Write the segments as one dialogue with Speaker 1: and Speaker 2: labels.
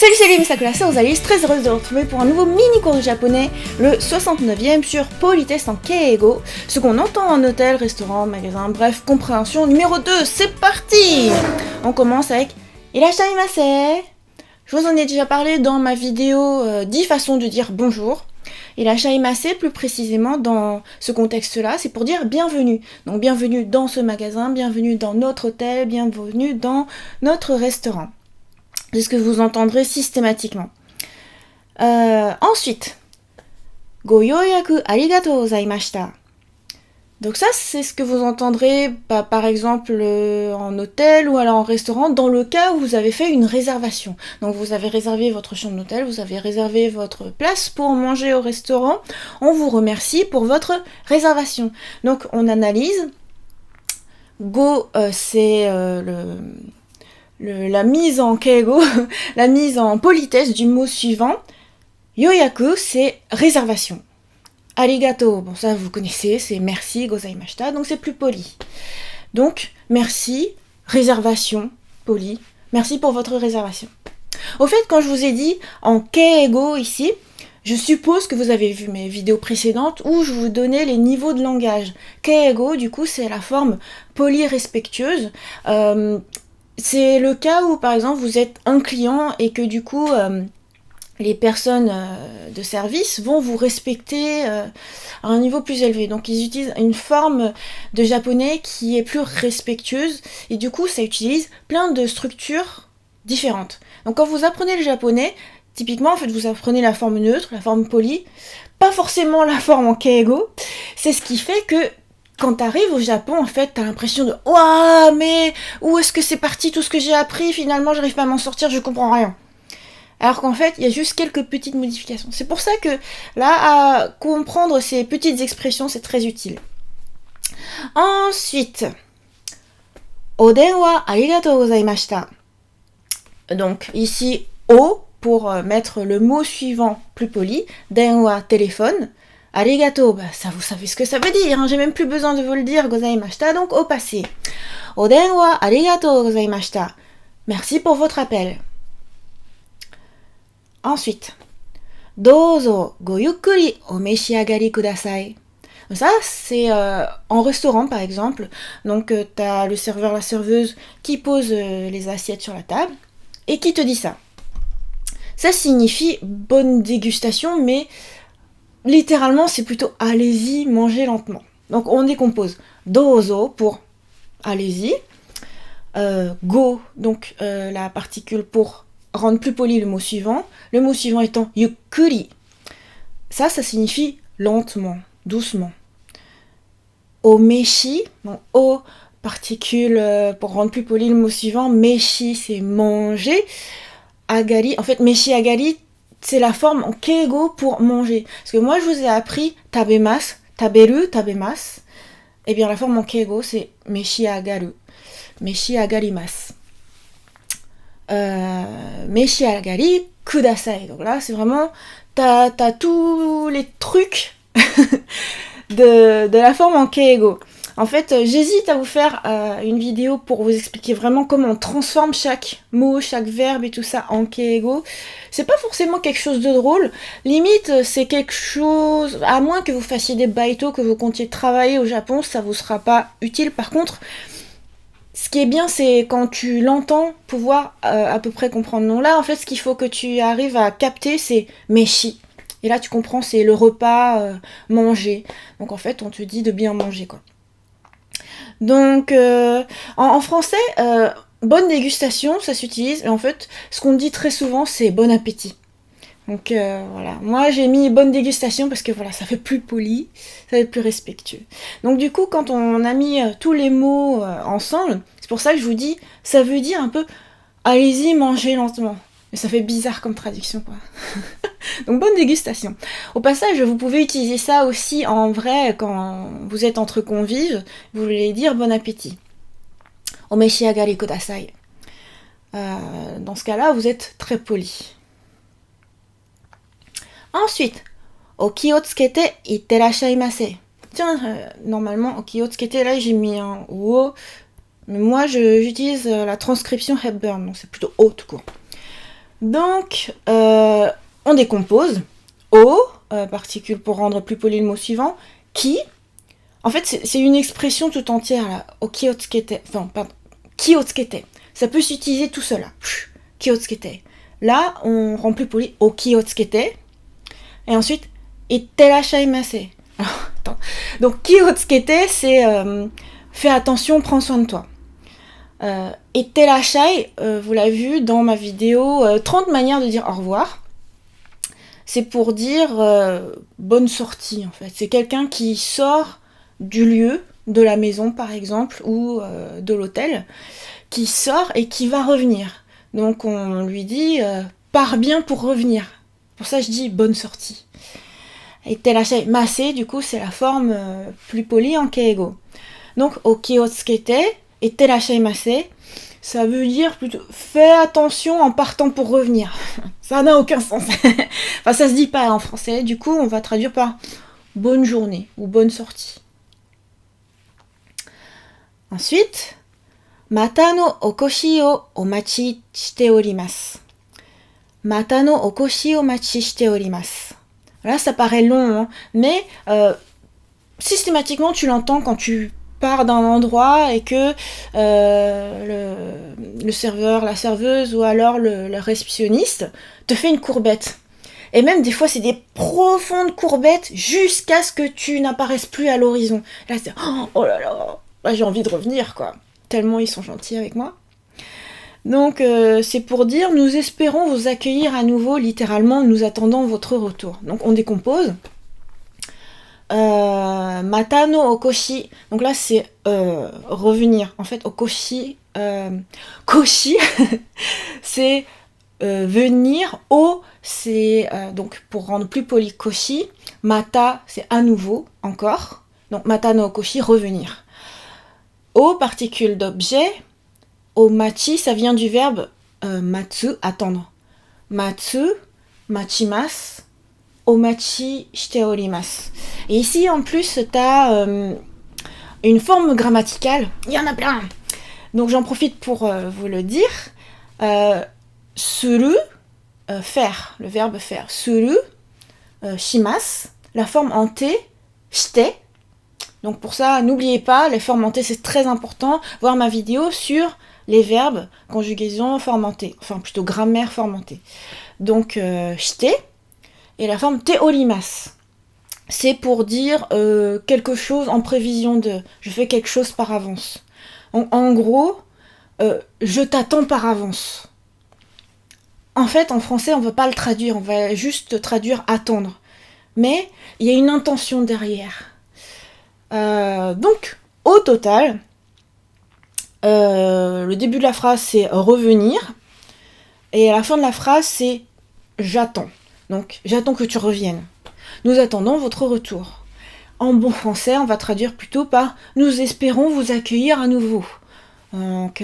Speaker 1: Salut Misakura, c'est Rosalie, très heureuse de vous retrouver pour un nouveau mini cours de japonais, le 69e sur Politesse en Keigo, ce qu'on entend en hôtel, restaurant, magasin, bref, compréhension numéro 2, c'est parti. On commence avec Irashaimase. Je vous en ai déjà parlé dans ma vidéo 10 façons de dire bonjour. Irashaimase, plus précisément dans ce contexte-là, c'est pour dire bienvenue. Donc bienvenue dans ce magasin, bienvenue dans notre hôtel, bienvenue dans notre restaurant. C'est ce que vous entendrez systématiquement. Ensuite, Go yoyaku arigatou gozaimashita. Donc ça, c'est ce que vous entendrez par exemple en hôtel ou alors en restaurant dans le cas où vous avez fait une réservation. Donc vous avez réservé votre chambre d'hôtel, vous avez réservé votre place pour manger au restaurant. On vous remercie pour votre réservation. Donc on analyse. Go, c'est la mise en keigo, la mise en politesse du mot suivant. Yoyaku, c'est réservation. Arigato, bon ça vous connaissez, c'est merci, gozaimashita, donc c'est plus poli. Donc, merci, réservation, poli, merci pour votre réservation. Au fait, quand je vous ai dit en keigo ici, je suppose que vous avez vu mes vidéos précédentes où je vous donnais les niveaux de langage. Keigo, du coup, c'est la forme polie respectueuse. C'est le cas où, par exemple, vous êtes un client et que du coup, les personnes de service vont vous respecter à un niveau plus élevé. Donc, ils utilisent une forme de japonais qui est plus respectueuse et du coup, ça utilise plein de structures différentes. Donc, quand vous apprenez le japonais, typiquement, en fait, vous apprenez la forme neutre, la forme polie, pas forcément la forme en keigo. C'est ce qui fait que quand t'arrives au Japon, en fait, t'as l'impression de « Ouah, mais où est-ce que c'est parti tout ce que j'ai appris? Finalement, j'arrive pas à m'en sortir, je comprends rien. » Alors qu'en fait, il y a juste quelques petites modifications. C'est pour ça que, là, à comprendre ces petites expressions, c'est très utile. Ensuite, « Oden wa arigatou gozaimashita » Donc, ici, « o » pour mettre le mot suivant plus poli, « den wa » téléphone, arigato, bah, ça vous savez ce que ça veut dire, hein, j'ai même plus besoin de vous le dire, gozaimashita, donc au passé. Oden wa arigato gozaimashita. Merci pour votre appel. Ensuite, dozo go yukkuri o meshiagari kudasai. Ça, c'est en restaurant par exemple. Donc, t'as le serveur, la serveuse qui pose les assiettes sur la table et qui te dit ça. Ça signifie bonne dégustation, mais littéralement, c'est plutôt allez-y, mangez lentement. Donc, on décompose dozo pour allez-y, go, donc la particule pour rendre plus poli le mot suivant étant yukkuri. Ça signifie lentement, doucement. Omeshi, donc o, particule pour rendre plus poli le mot suivant, meshi, c'est manger. Agari, en fait, meshi agari, c'est la forme en keigo pour manger. Parce que moi, je vous ai appris tabemasu, taberu, tabemasu. Et bien, la forme en keigo, c'est meshi agaru. Meshi agarimasu. Meshi agari kudasai. Donc là, c'est vraiment, t'as tous les trucs de la forme en keigo. En fait, j'hésite à vous faire une vidéo pour vous expliquer vraiment comment on transforme chaque mot, chaque verbe et tout ça en keigo. C'est pas forcément quelque chose de drôle. Limite, c'est quelque chose... À moins que vous fassiez des baito, que vous comptiez travailler au Japon, ça vous sera pas utile. Par contre, ce qui est bien, c'est quand tu l'entends, pouvoir à peu près comprendre. Donc là, en fait, ce qu'il faut que tu arrives à capter, c'est meshi. Et là, tu comprends, c'est le repas, manger. Donc en fait, on te dit de bien manger, quoi. Donc, en français, bonne dégustation, ça s'utilise. Et en fait, ce qu'on dit très souvent, c'est bon appétit. Donc, voilà. Moi, j'ai mis bonne dégustation parce que, voilà, ça fait plus poli, ça fait plus respectueux. Donc, du coup, quand on a mis tous les mots ensemble, c'est pour ça que je vous dis, ça veut dire un peu, allez-y, mangez lentement. Mais ça fait bizarre comme traduction, quoi. Donc, bonne dégustation. Au passage, vous pouvez utiliser ça aussi en vrai quand vous êtes entre convives. Vous voulez dire bon appétit. Omeshiagari kudasai. Dans ce cas-là, vous êtes très poli. Ensuite, oki o tsukete itterashaimase. Tiens, normalement, oki o tsukete, là, j'ai mis un o. Mais moi, j'utilise la transcription Hepburn, donc c'est plutôt o tout court. Donc, on décompose. O, particule pour rendre plus poli le mot suivant. Ki. En fait, c'est une expression tout entière, là. Oki o tsukete. Enfin, pardon. Ki o tsukete. Ça peut s'utiliser tout seul, là. Ki o tsukete. Là, on rend plus poli. Oki o tsukete. Et ensuite, itterashaimase. Alors, attends. Donc, ki o tsukete, c'est fais attention, prends soin de toi. Itterashai, vous l'avez vu dans ma vidéo 30 manières de dire au revoir. C'est pour dire bonne sortie, en fait. C'est quelqu'un qui sort du lieu, de la maison par exemple, ou de l'hôtel, qui sort et qui va revenir. Donc on lui dit pars bien pour revenir. Pour ça je dis bonne sortie. Et terashai mase, du coup c'est la forme plus polie en keigo. Donc oki o tsukete et terashai mase, ça veut dire plutôt fais attention en partant pour revenir. Ça n'a aucun sens. Enfin ça se dit pas en français, du coup on va traduire par bonne journée ou bonne sortie. Ensuite, mata no okoshi o omachi shite orimasu. Mata no okoshi o omachi shite orimasu. Là, ça paraît long, hein, mais systématiquement, tu l'entends quand tu pars d'un endroit et que le serveur, la serveuse ou alors le réceptionniste te fait une courbette. Et même des fois, c'est des profondes courbettes jusqu'à ce que tu n'apparaisses plus à l'horizon. Là, c'est oh là là. Bah, j'ai envie de revenir, quoi. Tellement ils sont gentils avec moi. Donc, c'est pour dire, nous espérons vous accueillir à nouveau, littéralement, nous attendons votre retour. Donc, on décompose. Mata no okoshi. Donc là, c'est revenir. En fait, okoshi, koshi, c'est venir. O, c'est, donc, pour rendre plus poli, koshi. Mata, c'est à nouveau, encore. Donc, mata no okoshi, revenir. O, particule d'objet. Omachi, ça vient du verbe matsu, attendre. Matsu, machimasu, omachi shite orimasu. Et ici, en plus, tu as une forme grammaticale. Il y en a plein. Donc, j'en profite pour vous le dire. Suru, faire, le verbe faire. Suru, shimasu, la forme en T, shite. Donc pour ça, n'oubliez pas, les formes en T, c'est très important. Voir ma vidéo sur les verbes, conjugaison, forme en T. Enfin, plutôt grammaire, forme en T. Donc, shite. Et la forme te orimasu. C'est pour dire quelque chose en prévision de. Je fais quelque chose par avance. En gros, je t'attends par avance. En fait, en français, on ne va pas le traduire. On va juste traduire attendre. Mais il y a une intention derrière. Donc, au total, le début de la phrase, c'est revenir. Et à la fin de la phrase, c'est j'attends. Donc, j'attends que tu reviennes. Nous attendons votre retour. En bon français, on va traduire plutôt par nous espérons vous accueillir à nouveau. Donc,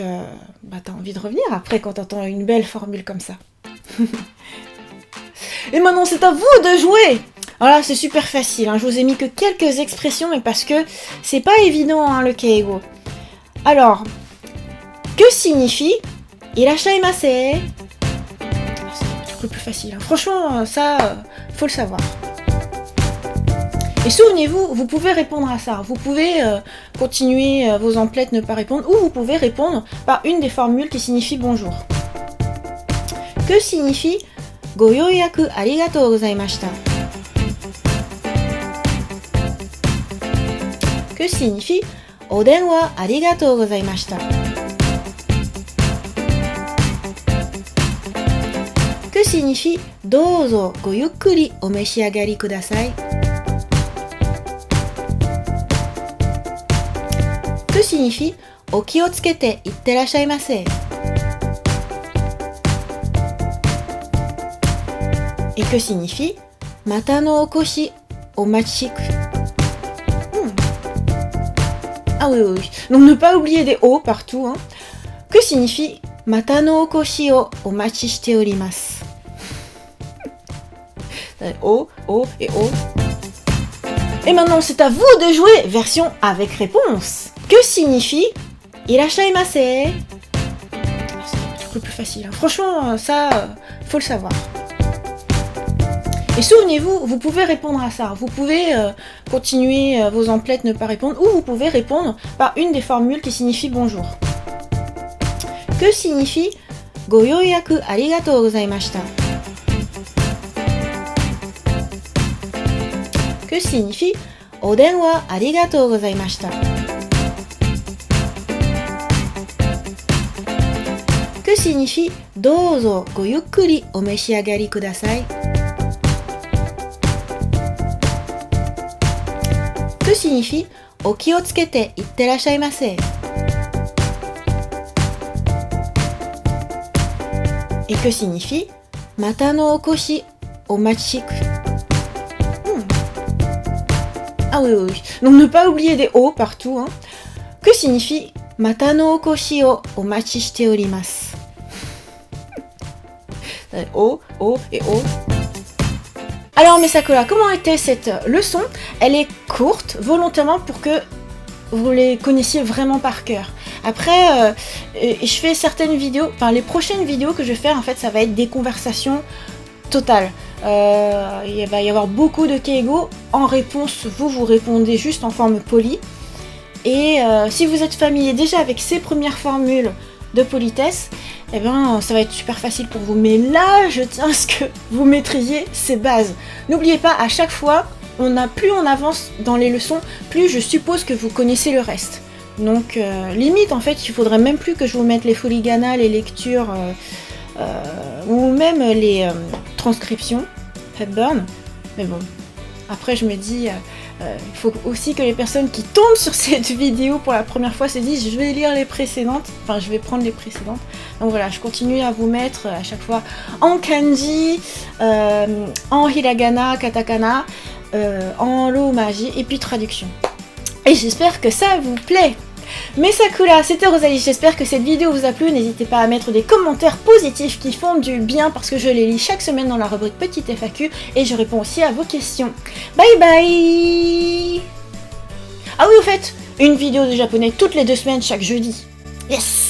Speaker 1: t'as envie de revenir après quand t'entends une belle formule comme ça. Et maintenant, c'est à vous de jouer! Voilà, c'est super facile, hein. Je vous ai mis que quelques expressions, mais parce que c'est pas évident, hein, le keigo. Alors, que signifie irashaimase? C'est le plus facile, hein. Franchement, ça, faut le savoir. Et souvenez-vous, vous pouvez répondre à ça. Vous pouvez continuer vos emplettes, ne pas répondre, ou vous pouvez répondre par une des formules qui signifie bonjour. Que signifie goyoyaku arigatou gozaimashita? Que signifie oden wa arigatou gozaimashita? Que signifie douzo go yukkuri o meshiagari kudasai? Que signifie oki o tsukete itterashaimase? Et que signifie mata no okoshi omachi? Ah oui, oui, oui. Donc ne pas oublier des O partout, hein. Que signifie mata no okoshi o omachi shite orimasu? O, O et O. Et maintenant, c'est à vous de jouer, version avec réponse. Que signifie irashaimase? C'est le plus facile, hein. Franchement, ça, faut le savoir. Et souvenez-vous, vous pouvez répondre à ça. Vous pouvez continuer vos emplettes, ne pas répondre, ou vous pouvez répondre par une des formules qui signifie bonjour. Que signifie Goyoyaku arigatou gozaimashita? Que signifie Odenwa arigatou gozaimashita? Que signifie Douzo go yukkuri o meshiagari kudasai? Que signifie Oki o tsukete itterashaimase? Et que signifie Mata no okoshi o machiku? Ah oui, oui, oui. Donc ne pas oublier des O partout. Hein. Que signifie Mata no okoshi o omachi shite orimasu? O et O. Alors mes Sakura, comment était cette leçon? Elle est courte, volontairement pour que vous les connaissiez vraiment par cœur. Après, je fais certaines vidéos, enfin les prochaines vidéos que je vais faire, en fait, ça va être des conversations totales. Il va y avoir beaucoup de keigo. En réponse, vous répondez juste en forme polie. Et si vous êtes familier déjà avec ces premières formules de politesse, eh ben, ça va être super facile pour vous. Mais là, je tiens à ce que vous maîtrisiez ces bases. N'oubliez pas, à chaque fois, plus on avance dans les leçons, plus je suppose que vous connaissez le reste. Donc, limite, en fait, il faudrait même plus que je vous mette les furigana, les lectures, ou même les transcriptions, Hepburn. Mais bon, après, je me dis... il faut aussi que les personnes qui tombent sur cette vidéo pour la première fois se disent je vais lire les précédentes, enfin je vais prendre les précédentes. Donc voilà, je continue à vous mettre à chaque fois en kanji, en hiragana, katakana, en romaji et puis traduction. Et j'espère que ça vous plaît. Mes Sakura, c'était Rosalie, j'espère que cette vidéo vous a plu, n'hésitez pas à mettre des commentaires positifs qui font du bien parce que je les lis chaque semaine dans la rubrique Petite FAQ et je réponds aussi à vos questions. Bye bye. Ah oui, au fait, une vidéo de japonais toutes les 2 semaines chaque jeudi. Yes.